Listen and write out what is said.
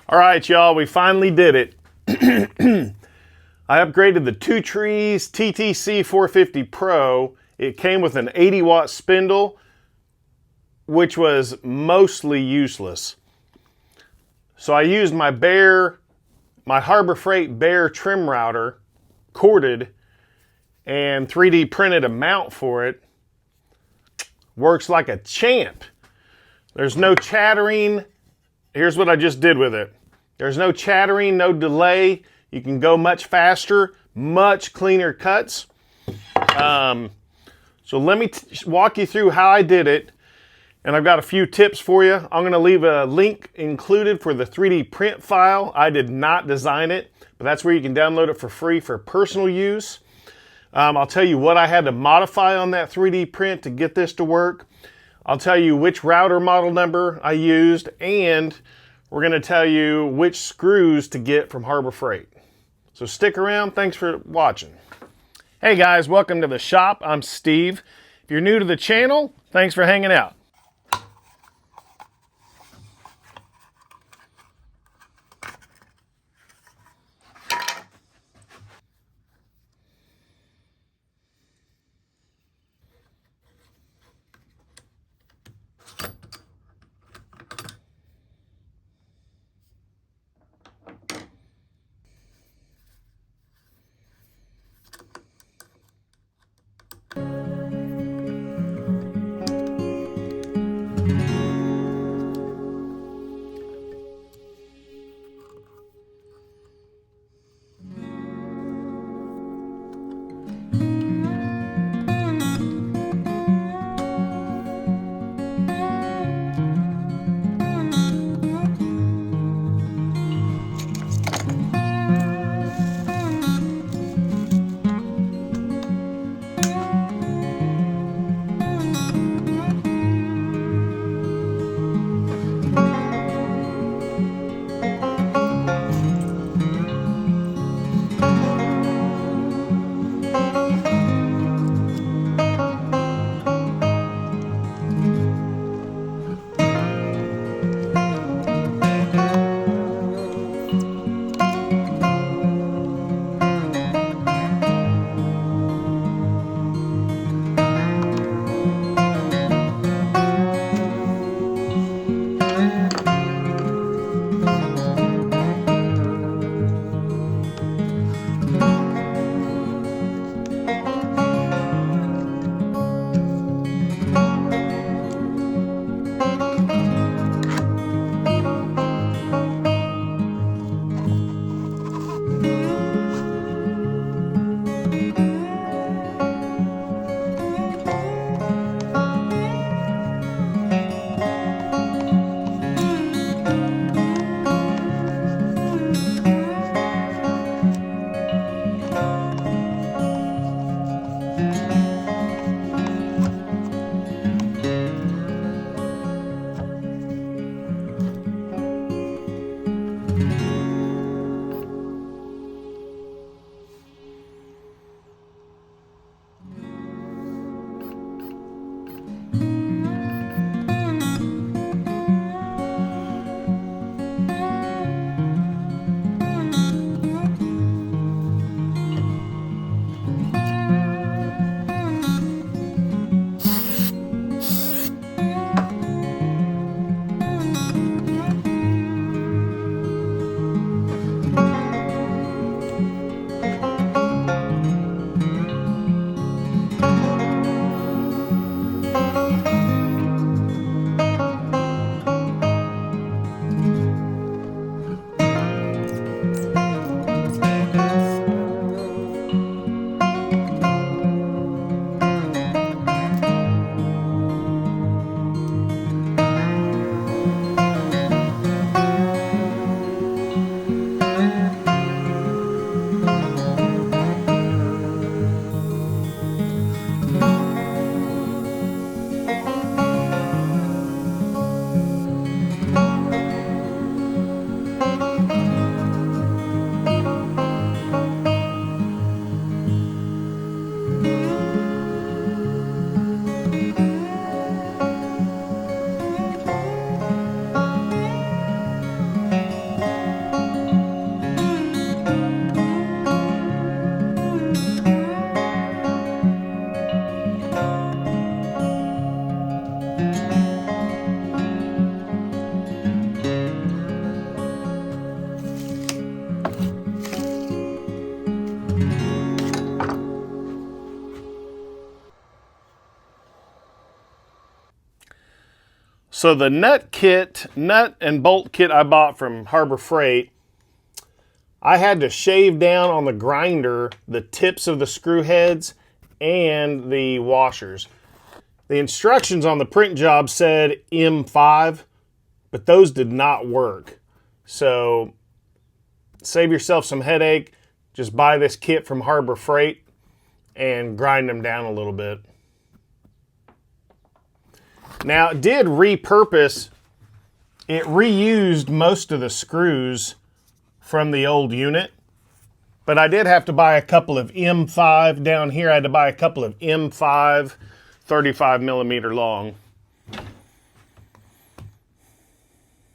All right, y'all, we finally did it. I upgraded the Two Trees TTC 450 Pro. It came with an 80-watt spindle, which was mostly useless. So I used my Harbor Freight Bauer trim router, corded, and 3D printed a mount for it. Works like a champ. There's no chattering. Here's what I just did with it. There's no chattering, no delay. You can go much faster, much cleaner cuts. So let me walk you through how I did it. And I've got a few tips for you. I'm going to leave a link included for the 3D print file. I did not design it, but that's where you can download it for free for personal use. I'll tell you what I had to modify on that 3D print to get this to work. I'll tell you which router model number I used, and we're going to tell you which screws to get from Harbor Freight. So stick around. Thanks for watching. Hey guys, welcome to the shop. I'm Steve. If you're new to the channel, thanks for hanging out. So the nut and bolt kit I bought from Harbor Freight, I had to shave down on the grinder the tips of the screw heads and the washers. The instructions on the print job said M5, but those did not work. So save yourself some headache. Just buy this kit from Harbor Freight and grind them down a little bit. Now, it did repurpose. It reused most of the screws from the old unit, but I did have to buy a couple of M5 down here. I had to buy a couple of M5 35 millimeter long.